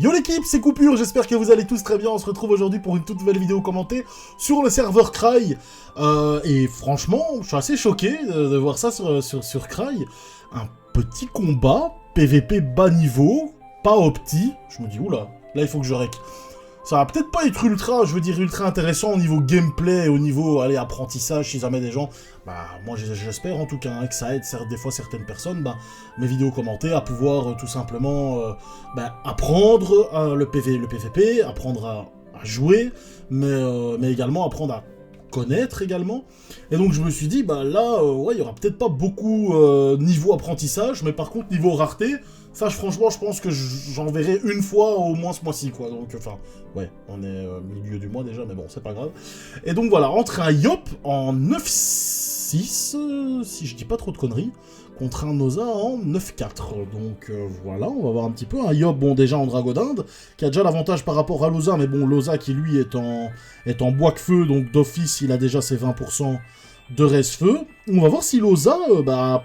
Yo l'équipe, c'est Coupure, j'espère que vous allez tous très bien. On se retrouve aujourd'hui pour une toute nouvelle vidéo commentée sur le serveur Cry. Et franchement, je suis assez choqué de voir ça sur Cry. Un petit combat, PVP bas niveau, pas opti. Je me dis, oula, là il faut que je rec. Ça va peut-être pas être ultra, je veux dire, ultra intéressant au niveau gameplay, au niveau, allez, apprentissage, si jamais des gens... Bah, moi j'espère en tout cas hein, que ça aide des fois certaines personnes, bah, mes vidéos commentées, à pouvoir tout simplement apprendre le PVP, apprendre à jouer, mais également apprendre à connaître également. Et donc je me suis dit, bah là, ouais, il y aura peut-être pas beaucoup niveau apprentissage, mais par contre niveau rareté, ça franchement je pense que j'en verrai une fois au moins ce mois-ci, quoi. Donc enfin, ouais, on est milieu du mois déjà, mais bon, c'est pas grave. Et donc voilà, entre un Yop en 9-6, si je dis pas trop de conneries, contre un Noza en 9-4. Donc voilà, on va voir un petit peu. Un Yop, bon, déjà en Dragodinde, qui a déjà l'avantage par rapport à Loza, mais bon, Loza qui lui est en bois que feu, donc d'office, il a déjà ses 20% de reste-feu. On va voir si Loza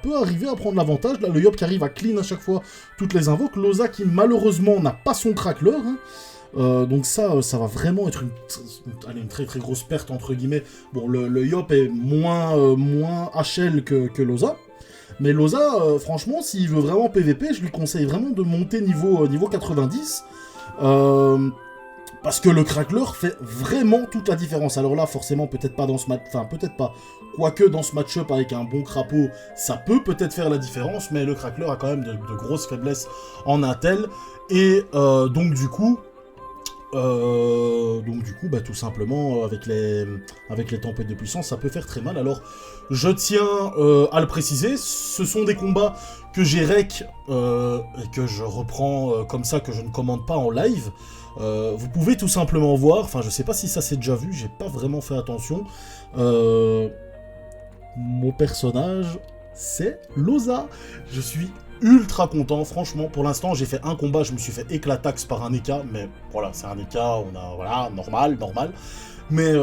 peut arriver à prendre l'avantage. Là, le Yop qui arrive à clean à chaque fois toutes les invoques. Loza qui malheureusement n'a pas son crackler, hein. Donc ça va vraiment être une très très grosse perte entre guillemets. Bon, le Yop est moins HL que Loza. Mais Loza, franchement, s'il veut vraiment PVP, je lui conseille vraiment de monter niveau 90. Parce que le crackler fait vraiment toute la différence. Alors là, forcément, peut-être pas dans ce match... Enfin, peut-être pas. Quoique, dans ce match-up, avec un bon crapaud, ça peut peut-être faire la différence, mais le crackler a quand même de grosses faiblesses en intel. Et donc, du coup, bah, tout simplement, avec les tempêtes de puissance, ça peut faire très mal. Alors, je tiens à le préciser, ce sont des combats que j'ai rec et que je reprends comme ça, que je ne commande pas en live. Vous pouvez tout simplement voir, enfin je sais pas si ça s'est déjà vu, j'ai pas vraiment fait attention. Mon personnage, c'est Loza. Je suis ultra content, franchement. Pour l'instant, j'ai fait un combat, je me suis fait éclatax par un Eka, mais voilà, c'est un Eka, voilà, normal. Mais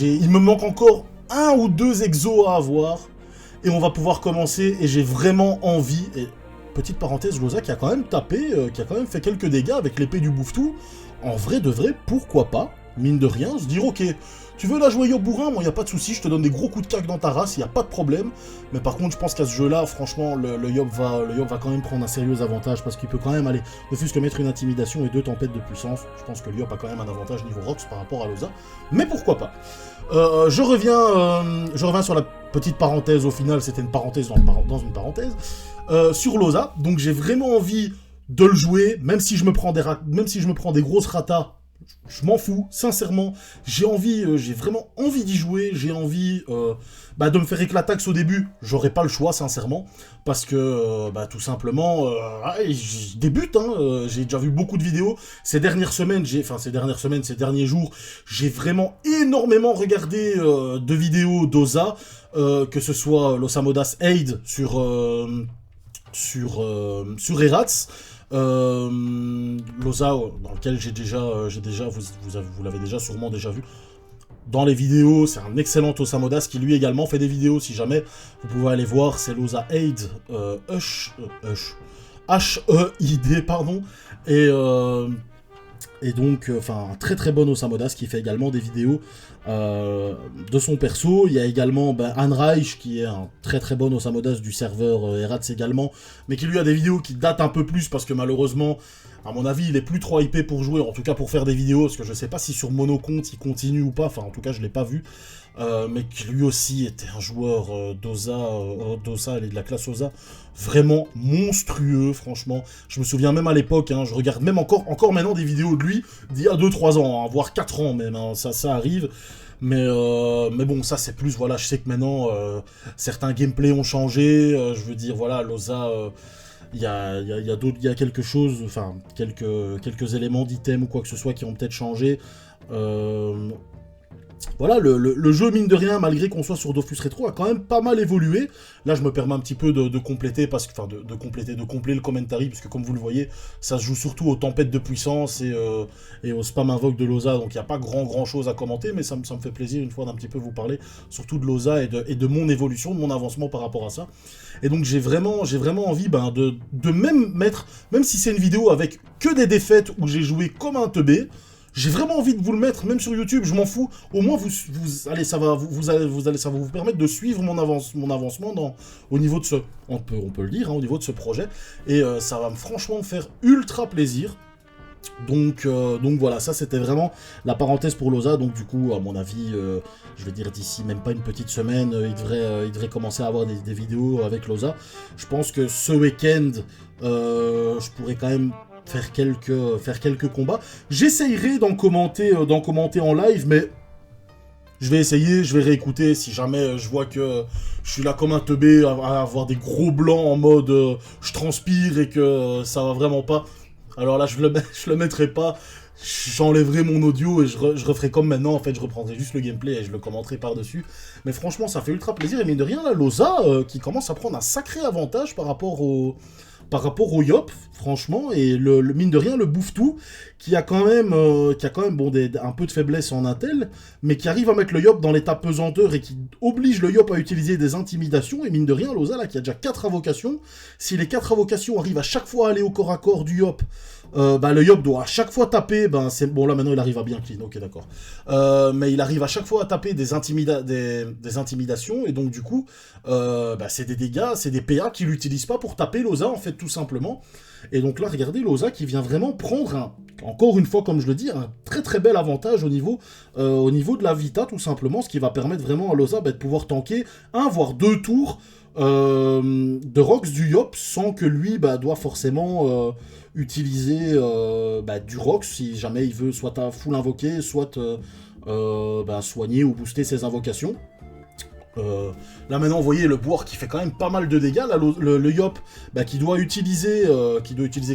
il me manque encore un ou deux exos à avoir, et on va pouvoir commencer, et j'ai vraiment envie, et petite parenthèse, Loza qui a quand même tapé, qui a quand même fait quelques dégâts avec l'épée du Bouffe-Tout. En vrai de vrai, pourquoi pas, mine de rien, se dire ok, tu veux la jouer Yop bourrin, moi y a pas de souci, je te donne des gros coups de cac dans ta race, y a pas de problème. Mais par contre, je pense qu'à ce jeu-là, franchement, le Yop va quand même prendre un sérieux avantage parce qu'il peut quand même aller, ne fût-ce que mettre une intimidation et 2 tempêtes de puissance. Je pense que le Yop a quand même un avantage niveau Rox par rapport à Loza, mais pourquoi pas. Je reviens sur la petite parenthèse. Au final, c'était une parenthèse dans une parenthèse. Sur Loza, donc j'ai vraiment envie de le jouer, même si je me prends des grosses ratas, je m'en fous, sincèrement, j'ai vraiment envie d'y jouer, j'ai envie de me faire éclatax au début, j'aurais pas le choix, sincèrement, parce que, tout simplement, je débute, hein, j'ai déjà vu beaucoup de vidéos, ces derniers jours, j'ai vraiment énormément regardé de vidéos d'Oza, que ce soit Losamodas Aid sur Erats, Loza, dans lequel vous l'avez déjà sûrement déjà vu dans les vidéos. C'est un excellent Osamodas qui lui également fait des vidéos, si jamais vous pouvez aller voir, c'est Loza Aid H-E-I-D, pardon, et donc, un très très bon Osamodas qui fait également des vidéos de son perso. Il y a également Anreich qui est un très très bon Osamodas du serveur Erats également, mais qui lui a des vidéos qui datent un peu plus parce que malheureusement, à mon avis, il est plus trop hypé pour jouer, en tout cas pour faire des vidéos, parce que je sais pas si sur Monocompte il continue ou pas, enfin en tout cas je l'ai pas vu. Mais qui lui aussi était un joueur d'Oza, et de la classe Oza, vraiment monstrueux, franchement. Je me souviens même à l'époque, hein, je regarde même encore maintenant des vidéos de lui d'il y a 2-3 ans, hein, voire 4 ans même, hein, ça arrive. Mais bon, ça c'est plus, voilà, je sais que maintenant, certains gameplays ont changé, je veux dire, voilà, Loza... il y a quelque chose, enfin, quelques éléments d'item ou quoi que ce soit qui ont peut-être changé. voilà, le jeu, mine de rien, malgré qu'on soit sur Dofus Retro, a quand même pas mal évolué. Là, je me permets un petit peu de compléter, parce que, enfin, de compléter le commentary, parce que comme vous le voyez, ça se joue surtout aux tempêtes de puissance et au spam invoque de Loza, donc il n'y a pas grand chose à commenter, mais ça me fait plaisir une fois d'un petit peu vous parler, surtout de Loza et de mon évolution, de mon avancement par rapport à ça. Et donc j'ai vraiment envie de même mettre, même si c'est une vidéo avec que des défaites où j'ai joué comme un teubé, j'ai vraiment envie de vous le mettre, même sur YouTube, je m'en fous. Au moins, allez, ça va ça va vous permettre de suivre mon avancement au niveau de ce, on peut le dire, hein, au niveau de ce projet. Et ça va franchement me faire ultra plaisir. Donc voilà, ça c'était vraiment la parenthèse pour Loza. Donc du coup, à mon avis, je vais dire d'ici même pas une petite semaine, il devrait commencer à avoir des vidéos avec Loza. Je pense que ce week-end, je pourrais quand même faire quelques combats. J'essayerai d'en commenter en live, mais je vais essayer, je vais réécouter si jamais je vois que je suis là comme un teubé à avoir des gros blancs en mode je transpire et que ça va vraiment pas. Alors là, je le mettrai pas, j'enlèverai mon audio et je referai comme maintenant. En fait, je reprendrai juste le gameplay et je le commenterai par-dessus. Mais franchement, ça fait ultra plaisir. Et mine de rien, là, Loza, qui commence à prendre un sacré avantage par rapport au Yop, franchement, et mine de rien, le Bouffe-Tout, qui a quand même bon, un peu de faiblesse en intel, mais qui arrive à mettre le Yop dans l'état pesanteur et qui oblige le Yop à utiliser des intimidations, et mine de rien, Loza, là, qui a déjà 4 invocations, si les 4 invocations arrivent à chaque fois à aller au corps à corps du Yop, le Yop doit à chaque fois taper, c'est bon, là maintenant il arrive à bien clean, ok d'accord, mais il arrive à chaque fois à taper des intimidations, et donc du coup, c'est des dégâts, c'est des PA qu'il n'utilise pas pour taper Loza, en fait, tout simplement. Et donc là, regardez, Loza qui vient vraiment prendre, encore une fois, comme je le dis, un très bel avantage au niveau de la Vita, tout simplement, ce qui va permettre vraiment à Loza de pouvoir tanker 1 voire 2 tours de Rox du Yop, sans que lui doit forcément utiliser du Rox, si jamais il veut soit à full invoquer, soit soigner ou booster ses invocations. Là maintenant, vous voyez le boire qui fait quand même pas mal de dégâts. Là, le Yop qui doit utiliser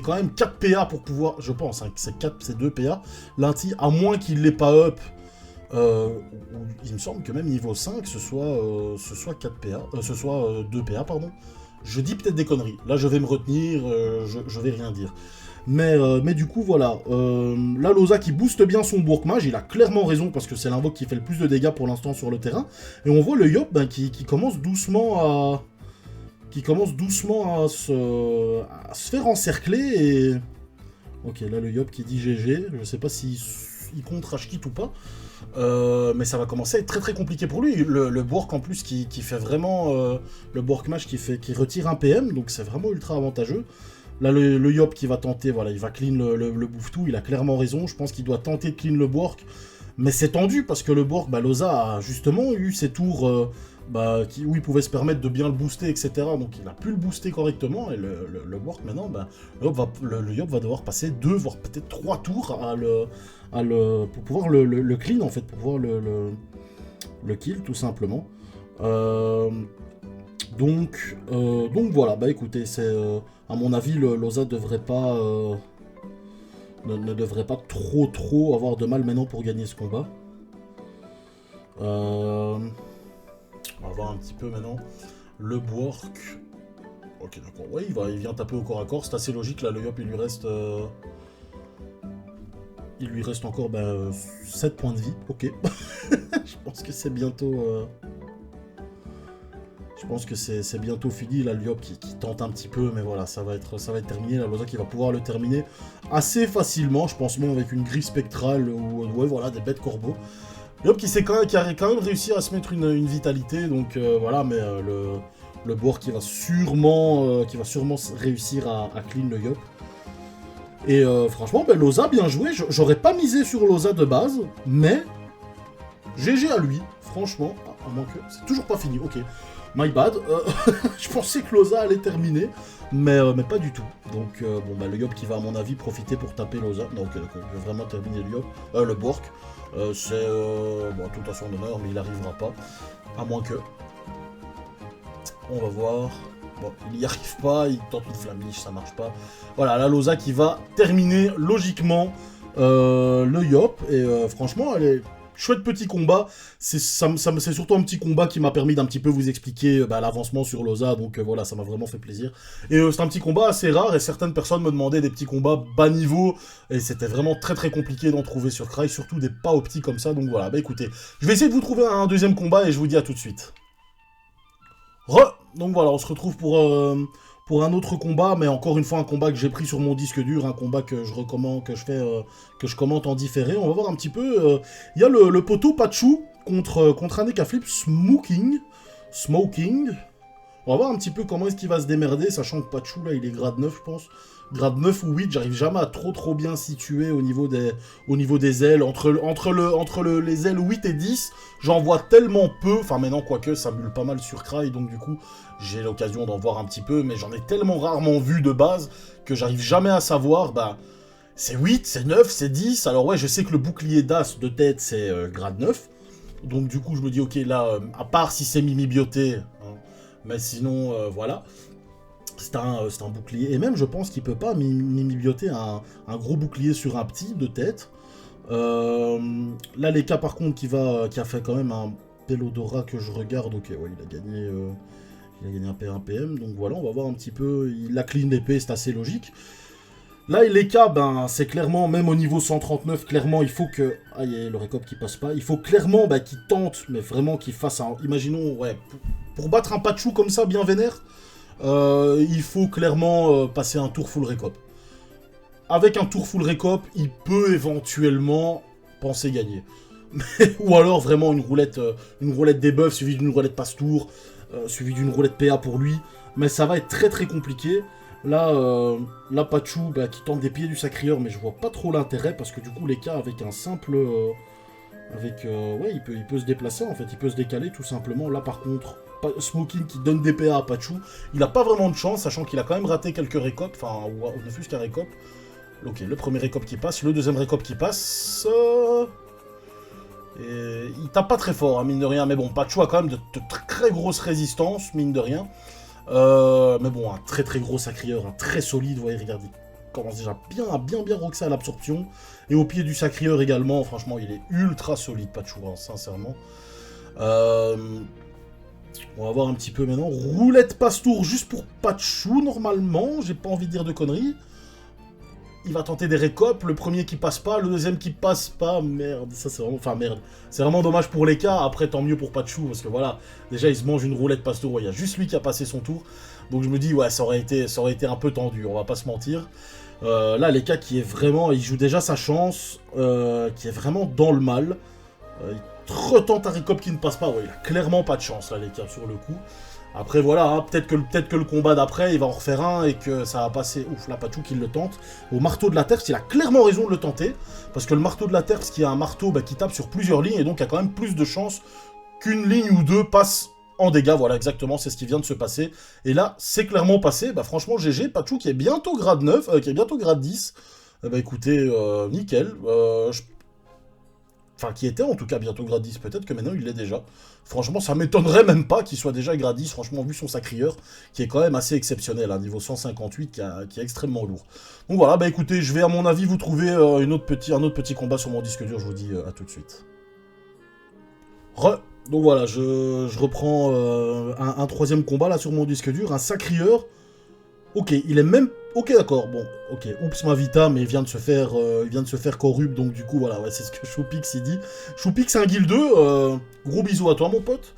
quand même 4 PA pour pouvoir, je pense, hein, c'est 2 PA. L'inti, à moins qu'il l'ait pas up, il me semble que même niveau 5, ce soit 4 PA, ce soit 2 PA, pardon. Je dis peut-être des conneries. Là, je vais me retenir, je vais rien dire. Mais du coup, voilà. Là, Loza qui booste bien son Bourg-Mage, il a clairement raison, parce que c'est l'invoque qui fait le plus de dégâts pour l'instant sur le terrain. Et on voit le Yop qui commence doucement à... à se faire encercler et... Ok, là, le Yop qui dit GG. Je sais pas s'il compte rage quit ou pas. Mais ça va commencer à être très compliqué pour lui. Le Bourg en plus qui fait vraiment... le Bourg-Mage qui retire un PM, donc c'est vraiment ultra avantageux. Là, le Yop qui va tenter, voilà, il va clean le Bouffe-Tout, il a clairement raison, je pense qu'il doit tenter de clean le Bork, mais c'est tendu, parce que le Bork, Loza a justement eu ses tours où il pouvait se permettre de bien le booster, etc., donc il a pu le booster correctement, et le Bork, maintenant, le Yop va devoir passer 2, voire peut-être 3 tours pour pouvoir le clean, en fait, pour pouvoir le kill, tout simplement. Donc voilà, écoutez, c'est à mon avis, Loza devrait pas ne devrait pas trop avoir de mal maintenant pour gagner ce combat. On va voir un petit peu maintenant le Bork. Ok, d'accord, ouais, il vient taper au corps à corps, c'est assez logique, là, le Yop, il lui reste encore 7 points de vie, ok. Je pense que c'est bientôt... Je pense que c'est bientôt fini, là, le Yop qui tente un petit peu, mais voilà, ça va être terminé. La Loza qui va pouvoir le terminer assez facilement, je pense même avec une grille spectrale ou ouais, voilà, des bêtes corbeaux. Yop qui a quand même réussi à se mettre une vitalité, donc voilà, mais le Boar qui va sûrement réussir à clean le Yop. Et franchement, Loza, bien joué. J'aurais pas misé sur Loza de base, mais GG à lui, franchement, à moins que... C'est toujours pas fini, ok. My bad, je pensais que Loza allait terminer, mais pas du tout. Donc, le Yop qui va, à mon avis, profiter pour taper Loza. Donc, je vais vraiment terminer le Yop. Le Bork, c'est tout à son honneur, mais il n'arrivera pas. À moins que... On va voir... Bon, il n'y arrive pas, il tente une flamiche, ça marche pas. Voilà, la Loza qui va terminer logiquement le Yop. Et franchement, chouette petit combat. C'est surtout un petit combat qui m'a permis d'un petit peu vous expliquer l'avancement sur Loza, donc voilà, ça m'a vraiment fait plaisir. Et c'est un petit combat assez rare, et certaines personnes me demandaient des petits combats bas niveau, et c'était vraiment très très compliqué d'en trouver sur Cry, surtout des pas optiques comme ça, donc voilà, bah écoutez, je vais essayer de vous trouver un deuxième combat, et je vous dis à tout de suite. Donc voilà, on se retrouve pour un autre combat, mais encore une fois un combat que j'ai pris sur mon disque dur, un combat que je recommande, que je commente en différé. On va voir un petit peu. Il y a le poteau Pachou contre un deck à flip Smoking. On va voir un petit peu comment est-ce qu'il va se démerder, sachant que Pachou là il est grade 9 je pense. Grade 9 ou 8, j'arrive jamais à trop bien situer au niveau des ailes. Entre les ailes 8 et 10, j'en vois tellement peu. Enfin maintenant, quoique, ça mule pas mal sur Cry, donc du coup, j'ai l'occasion d'en voir un petit peu. Mais j'en ai tellement rarement vu de base que j'arrive jamais à savoir, c'est 8, c'est 9, c'est 10. Alors ouais, je sais que le bouclier d'As de tête, c'est grade 9. Donc du coup, je me dis, ok, là, à part si c'est Mimi Bioté, hein, mais sinon, voilà. C'est un bouclier. Et même, je pense qu'il peut pas mimi-bioter un gros bouclier sur un petit de tête. Là, les cas, par contre, qui a fait quand même un Pelodora que je regarde. Ok, ouais, il a gagné un P1 PM. Donc voilà, on va voir un petit peu. Il a clean l'épée, c'est assez logique. Là, les cas, c'est clairement, même au niveau 139, clairement, il faut que... Ah, il y a le récop qui passe pas. Il faut clairement qu'il tente, mais vraiment qu'il fasse un... Imaginons, ouais, pour battre un Pachou comme ça, bien vénère, il faut clairement passer un tour full récop. Avec un tour full récop, il peut éventuellement penser gagner. Ou alors vraiment une roulette debuff suivie d'une roulette passe-tour, suivie d'une roulette PA pour lui. Mais ça va être très très compliqué. Là, Pachou qui tente des pieds du sacrieur, mais je vois pas trop l'intérêt parce que du coup les cas avec un simple... ouais, il peut se déplacer en fait, il peut se décaler tout simplement. Là par contre... Smoking qui donne des PA à Pachou, il a pas vraiment de chance, sachant qu'il a quand même raté quelques récops, enfin, ou ne fût-ce qu'un récop. Ok, le premier récop qui passe, le deuxième récop qui passe... Et il tape pas très fort, hein, mine de rien, mais bon, Pachou a quand même de très grosses résistances, mine de rien. Mais bon, un très très gros sacrieur, un très solide, vous voyez, regardez, il commence déjà bien roxer à l'absorption. Et au pied du sacrieur également, franchement, il est ultra solide, Pachou, hein, sincèrement. On va voir un petit peu maintenant. Roulette passe-tour juste pour Pachou, normalement. J'ai pas envie de dire de conneries. Il va tenter des récops. Le premier qui passe pas, le deuxième qui passe pas. Merde, ça c'est vraiment... Enfin, merde. C'est vraiment dommage pour les cas. Après, tant mieux pour Pachou, parce que voilà. Déjà, il se mange une roulette passe-tour. Ouais, il y a juste lui qui a passé son tour. Donc je me dis, ouais, ça aurait été un peu tendu. On va pas se mentir. Là, les cas qui est vraiment... Il joue déjà sa chance. Qui est vraiment dans le mal. Il retente un récop qui ne passe pas. Ouais, il a clairement pas de chance, là, les cas, sur le coup. Après, voilà, hein, peut-être que le combat d'après, il va en refaire un et que ça va passer... Ouf, là, Pachou qui le tente. Au marteau de la Terre, il a clairement raison de le tenter. Parce que le marteau de la Terre, qui est un marteau qui tape sur plusieurs lignes, et donc il y a quand même plus de chances qu'une ligne ou deux passe en dégâts. Voilà, exactement, c'est ce qui vient de se passer. Et là, c'est clairement passé. Franchement, GG, Pachou qui est bientôt grade 9, qui est bientôt grade 10. Écoutez, nickel. Enfin, qui était en tout cas bientôt grade 10, peut-être que maintenant il l'est déjà. Franchement, ça m'étonnerait même pas qu'il soit déjà grade 10, franchement, vu son sacrieur, qui est quand même assez exceptionnel, à niveau 158, qui est extrêmement lourd. Donc voilà, écoutez, je vais à mon avis vous trouver un autre petit combat sur mon disque dur, je vous dis à tout de suite. Donc voilà, je reprends un troisième combat là sur mon disque dur, un sacrieur. Ok, il est même... Ok, d'accord, bon, ok, oups ma vita, mais il vient de se faire corrupt, donc du coup, voilà, ouais, c'est ce que Choupix il dit. Choupix, c'est un guild 2, gros bisous à toi, mon pote.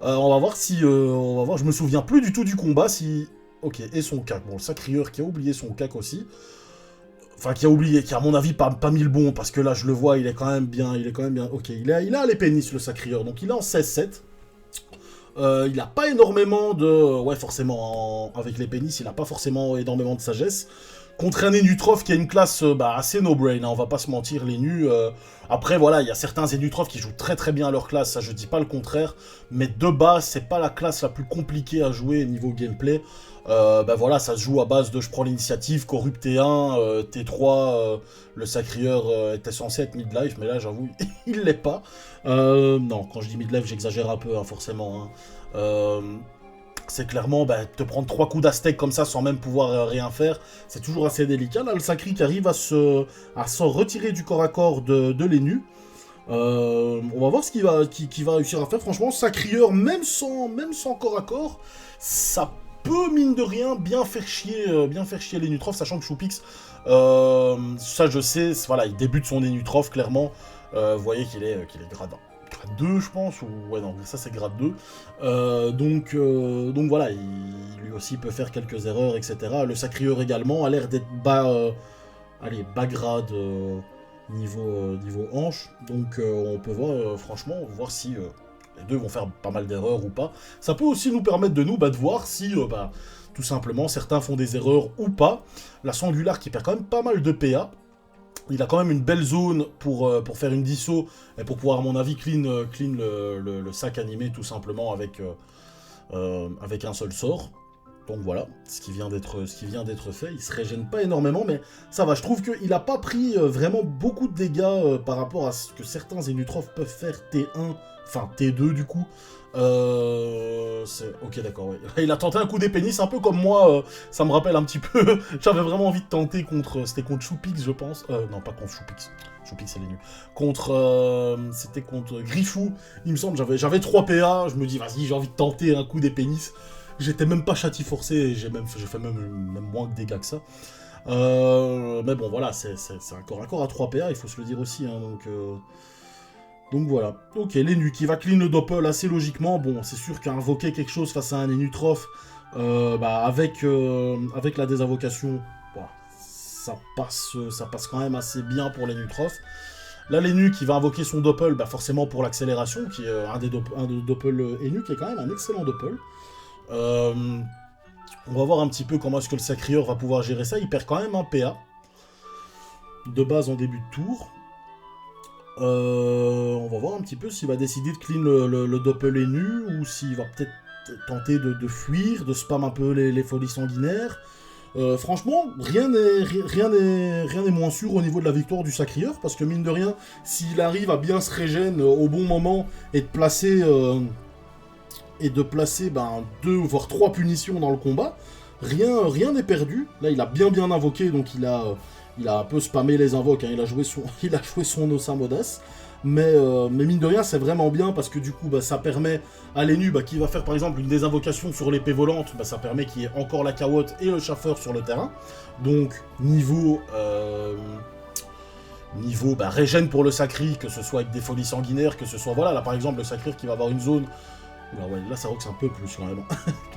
On va voir si... on va voir, je me souviens plus du tout du combat, si... Ok, et son cac, bon, le sacrieur qui a oublié son cac aussi. Enfin, qui a à mon avis pas mis le bon, parce que là, je le vois, il est quand même bien, Ok, il a les pénis, le sacrieur, donc il est en 16-7. Il a pas énormément de... Ouais, forcément, avec les pénis, il a pas forcément énormément de sagesse. Contre un Enutrof qui a une classe assez no-brain, hein, on va pas se mentir, les nus. Après, voilà, il y a certains Enutrof qui jouent très très bien leur classe, ça je dis pas le contraire. Mais de base, c'est pas la classe la plus compliquée à jouer niveau gameplay. Voilà, ça se joue à base de je prends l'initiative, corrupt T1, T3, le sacrieur était censé être midlife, mais là j'avoue, il l'est pas. Non, quand je dis midlife, j'exagère un peu, hein, forcément. Hein. C'est clairement, te prendre 3 coups d'aztèque comme ça sans même pouvoir rien faire, c'est toujours assez délicat. Là, le sacri qui arrive à s'en retirer du corps à corps de l'Enu. On va voir ce qu'il va réussir à faire. Franchement, Sacrieur, même sans corps à corps, ça peut, mine de rien, bien faire chier les Nutrof, sachant que Choupix, ça je sais, voilà, il débute son Nutrof, clairement. Vous voyez qu'il est grade 2, je pense, ou ouais, non, ça c'est grade 2. Donc voilà, lui aussi peut faire quelques erreurs, etc. Le Sacrieur également a l'air d'être bas grade niveau hanche. Donc on peut voir, franchement, voir si les deux vont faire pas mal d'erreurs ou pas. Ça peut aussi nous permettre de voir si, tout simplement, certains font des erreurs ou pas. La Sangular qui perd quand même pas mal de PA. Il a quand même une belle zone pour faire une disso et pour pouvoir, à mon avis, clean le sac animé tout simplement avec un seul sort. Donc voilà, ce qui vient d'être fait. Il se régène pas énormément, mais ça va. Je trouve qu'il a pas pris vraiment beaucoup de dégâts par rapport à ce que certains Zénutrophes peuvent faire T1, enfin T2 du coup. Ok, d'accord, ouais. Il a tenté un coup d'épénis, un peu comme moi, ça me rappelle un petit peu. J'avais vraiment envie de tenter c'était contre Choupix, je pense. Non, pas contre Choupix. Choupix, c'est les nuls. C'était contre Griffou, il me semble. J'avais 3 PA, je me dis, vas-y, j'ai envie de tenter un coup d'épénis. J'étais même pas châti forcé, et j'ai fait même moins de dégâts que ça. Mais bon, voilà, c'est un corps à 3 PA, il faut se le dire aussi, hein, donc voilà. Ok, l'Enu qui va clean le doppel assez logiquement. Bon, c'est sûr qu'invoquer quelque chose face à un Enutroph, avec la désinvocation, bah, ça passe quand même assez bien pour l'Enutroph. Là, l'Enu qui va invoquer son doppel, forcément pour l'accélération, qui est un des doppel Enu, qui est quand même un excellent doppel. On va voir un petit peu comment est-ce que le Sacrieur va pouvoir gérer ça. Il perd quand même un PA de base en début de tour. On va voir un petit peu s'il va décider de clean le doppel Enu ou s'il va peut-être tenter de fuir, de spam un peu les folies sanguinaires. Franchement, rien n'est moins sûr au niveau de la victoire du Sacrieur, parce que mine de rien, s'il arrive à bien se régène au bon moment et de placer 2 voire 3 punitions dans le combat, rien n'est perdu. Là, il a bien invoqué, donc il a un peu spammé les invoques, hein. Il a joué son Osamodas. Mais mine de rien, c'est vraiment bien parce que du coup, ça permet à l'Enu qui va faire par exemple une désinvocation sur l'épée volante, ça permet qu'il y ait encore la cawotte et le chaffeur sur le terrain. Donc, niveau régène pour le Sacri, que ce soit avec des folies sanguinaires, que ce soit, voilà, là par exemple, le Sacri qui va avoir une zone. Ouais, là ça roxe un peu plus quand même.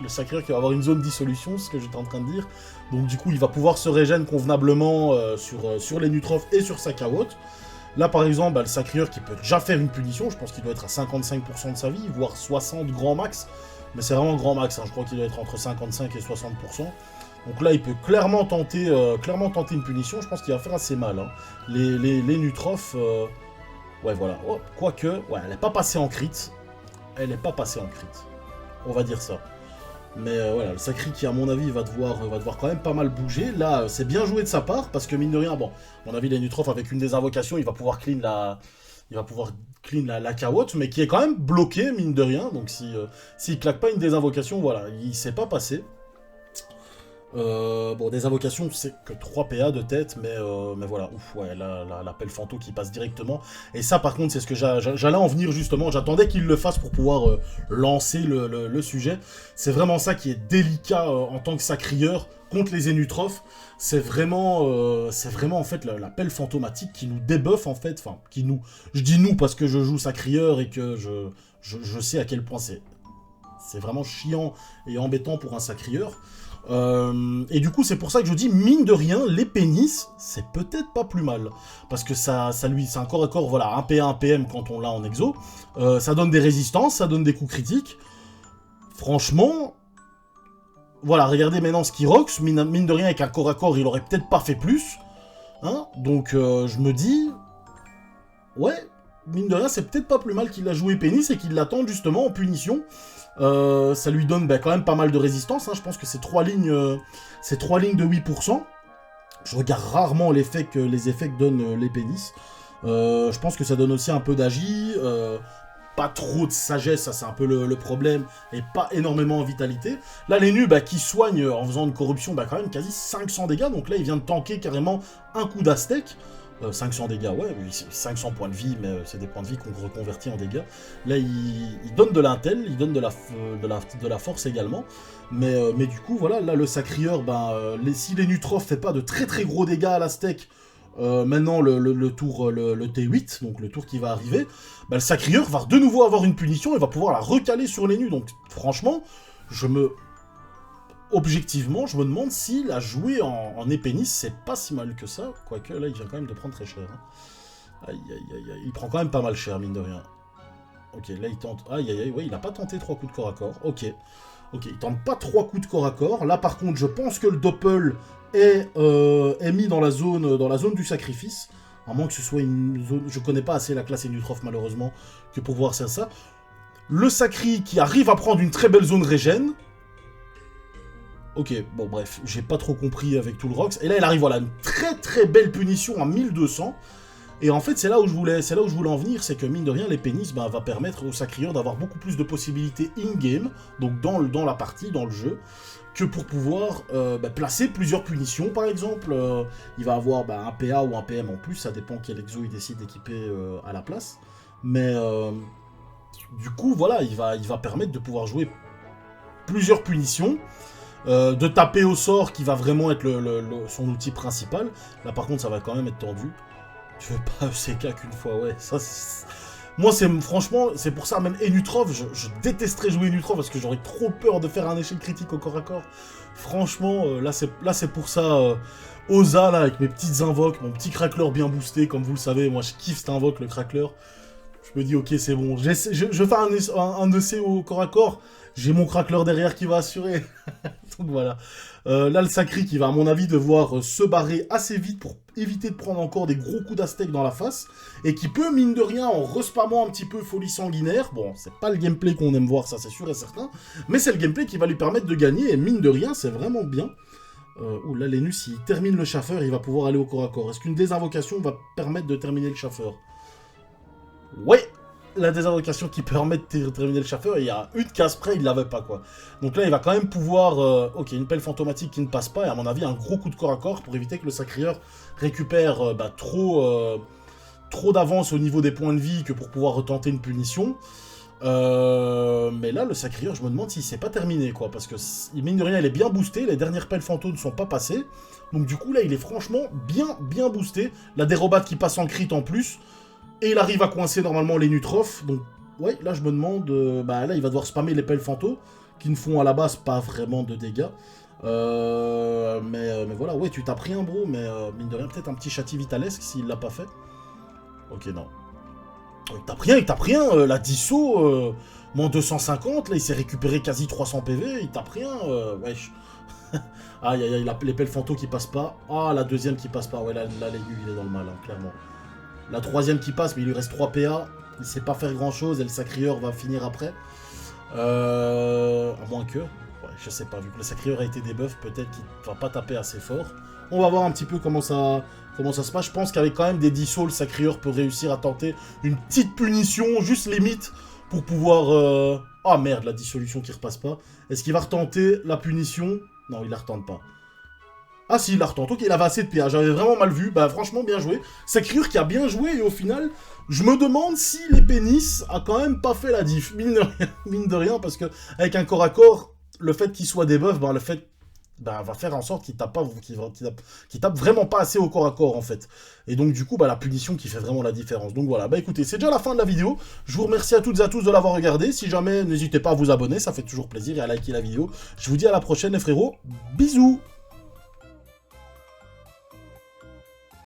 Le Sacrieur qui va avoir une zone dissolution, c'est ce que j'étais en train de dire. Donc du coup il va pouvoir se régène convenablement sur les Nutrof et sur sa cawotte. Là par exemple, le Sacrieur qui peut déjà faire une punition, je pense qu'il doit être à 55% de sa vie, voire 60 grand max. Mais c'est vraiment grand max, hein. Je crois qu'il doit être entre 55 et 60%. Donc là il peut clairement tenter une punition, je pense qu'il va faire assez mal, hein. Les Nutrof, ouais voilà, oh, quoique, ouais, elle n'est pas passée en crit. Elle n'est pas passée en crit. On va dire ça. Mais voilà, le Sacri qui, à mon avis, va devoir quand même pas mal bouger. Là, c'est bien joué de sa part, parce que mine de rien, bon, à mon avis, les Nutrof, avec une des invocations, il va pouvoir clean la cawotte, mais qui est quand même bloqué, mine de rien. Donc s'il claque pas une des invocations, voilà, il s'est pas passé. Bon, des invocations, c'est que 3 PA de tête, mais voilà, ouf, ouais, la pelle Fanto qui passe directement. Et ça, par contre, c'est ce que j'allais en venir justement. J'attendais qu'il le fasse pour pouvoir lancer le sujet. C'est vraiment ça qui est délicat en tant que Sacrieur contre les Enutrophes. C'est vraiment en fait la pelle fantomatique qui nous débuffe en fait. Enfin, je dis nous parce que je joue Sacrieur et que je sais à quel point c'est vraiment chiant et embêtant pour un Sacrieur. Et du coup, c'est pour ça que je dis, mine de rien, les pénis, c'est peut-être pas plus mal. Parce que c'est un corps à corps, voilà, 1 PA, 1 PM quand on l'a en exo. Ça donne des résistances, ça donne des coups critiques. Franchement, voilà, regardez maintenant ce qui rox. Mine de rien, avec un corps à corps, il aurait peut-être pas fait plus. Hein, donc, je me dis, ouais, mine de rien, c'est peut-être pas plus mal qu'il a joué pénis et qu'il l'attende justement en punition. Ça lui donne quand même pas mal de résistance, hein. Je pense que c'est 3 lignes de 8%. Je regarde rarement les effets que donnent les pénis. Je pense que ça donne aussi un peu d'agi, pas trop de sagesse, ça c'est un peu le problème, et pas énormément en vitalité. Là l'Enu qui soigne en faisant une corruption quand même quasi 500 dégâts, donc là il vient de tanker carrément un coup d'Aztèque. 500 dégâts, ouais, 500 points de vie, mais c'est des points de vie qu'on reconvertit en dégâts. Là, il donne de l'intel, il donne de la force également. Mais du coup, voilà, là, le sacrieur, si les Nutrof fait pas de très très gros dégâts à la steak, maintenant le tour, le T8, donc le tour qui va arriver, le sacrieur va de nouveau avoir une punition et va pouvoir la recaler sur les nus. Donc franchement, objectivement, je me demande si la jouer en épénis, c'est pas si mal que ça. Quoique, là, il vient quand même de prendre très cher. Hein. Aïe, aïe, aïe, aïe. Il prend quand même pas mal cher, mine de rien. Ok, là, il tente... Aïe, aïe, aïe, ouais, il a pas tenté 3 coups de corps à corps. Ok. Ok, il tente pas 3 coups de corps à corps. Là, par contre, je pense que le doppel est mis dans la zone du sacrifice. À moins que ce soit une zone... Je connais pas assez la classe Enutrof, malheureusement, que pour voir ça. Le sacri qui arrive à prendre une très belle zone régène. Ok, bon bref, j'ai pas trop compris avec tout le Rox. Et là, il arrive, voilà, une très très belle punition à 1200. Et en fait, c'est là où je voulais en venir, c'est que mine de rien, les pénis va permettre au sacrieur d'avoir beaucoup plus de possibilités in-game, donc dans la partie, dans le jeu, que pour pouvoir placer plusieurs punitions, par exemple. Il va avoir un PA ou un PM en plus, ça dépend quel exo il décide d'équiper à la place. Mais du coup, voilà, il va permettre de pouvoir jouer plusieurs punitions. De taper au sort qui va vraiment être son outil principal. Là par contre ça va quand même être tendu. Tu veux pas ECK qu'une fois, ouais. Ça, moi franchement, c'est pour ça même Enutrof, je détesterais jouer Enutrof parce que j'aurais trop peur de faire un échec critique au corps à corps. Franchement, là c'est pour ça. Oza là avec mes petites invoques, mon petit crackler bien boosté, comme vous le savez, moi je kiffe cet invoque le crackler. Je me dis ok c'est bon, je fais un EC au corps à corps. J'ai mon crackler derrière qui va assurer. Donc voilà. Là, le sacri qui va, à mon avis, devoir se barrer assez vite pour éviter de prendre encore des gros coups d'aztèque dans la face. Et qui peut, mine de rien, en respammant un petit peu folie sanguinaire. Bon, c'est pas le gameplay qu'on aime voir, ça c'est sûr et certain. Mais c'est le gameplay qui va lui permettre de gagner. Et mine de rien, c'est vraiment bien. Là, Lénus, s'il termine le chaffeur, il va pouvoir aller au corps à corps. Est-ce qu'une désinvocation va permettre de terminer le chaffeur? Ouais! La désinvocation qui permet de terminer le chaffeur, il y a une case près, il l'avait pas, quoi. Donc là, il va quand même pouvoir... ok, une pelle fantomatique qui ne passe pas, et à mon avis, un gros coup de corps à corps pour éviter que le sacrieur récupère trop d'avance au niveau des points de vie que pour pouvoir retenter une punition. Mais là, le sacrieur, je me demande si c'est pas terminé, quoi, parce que, mine de rien, il est bien boosté, les dernières pelles fantômes ne sont pas passées, donc du coup, là, il est franchement bien boosté. La dérobate qui passe en crit en plus... Et il arrive à coincer normalement les Nutrof. Donc, ouais, là, je me demande... là, il va devoir spammer les pelles fantômes, qui ne font à la base pas vraiment de dégâts. Mais voilà, ouais, tu t'as pris un bro, mais mine de rien, peut-être un petit châti vitalesque s'il l'a pas fait. Ok, non. Il t'a pris un, la disso, moins 250, là, il s'est récupéré quasi 300 PV, il t'a pris un, wesh. Aïe, aïe, aïe, les pelles fantômes qui passent pas. Ah, la deuxième qui passe pas, ouais, là, l'aigu, il est dans le mal, hein, clairement. La troisième qui passe, mais il lui reste 3 PA. Il sait pas faire grand chose et le sacrieur va finir après. À moins que... Ouais, je sais pas, vu que le sacrieur a été debuff, peut-être qu'il va pas taper assez fort. On va voir un petit peu comment ça se passe. Je pense qu'avec quand même des dissous, le sacrieur peut réussir à tenter une petite punition, juste limite, pour pouvoir... Ah merde, la dissolution qui repasse pas. Est-ce qu'il va retenter la punition? Non, il la retente pas. Ah si, il la retente. Ok, il avait assez de PA. J'avais vraiment mal vu. Bah franchement, bien joué. Sacrieur qui a bien joué et au final, je me demande si les pénis a quand même pas fait la diff. Mine de rien, parce que avec un corps à corps, le fait qu'il soit debuff, le fait... va faire en sorte qu'il tape vraiment pas assez au corps à corps en fait. Et donc du coup la punition qui fait vraiment la différence. Donc voilà, écoutez, c'est déjà la fin de la vidéo. Je vous remercie à toutes et à tous de l'avoir regardé. Si jamais, n'hésitez pas à vous abonner, ça fait toujours plaisir et à liker la vidéo. Je vous dis à la prochaine les frérots, bisous.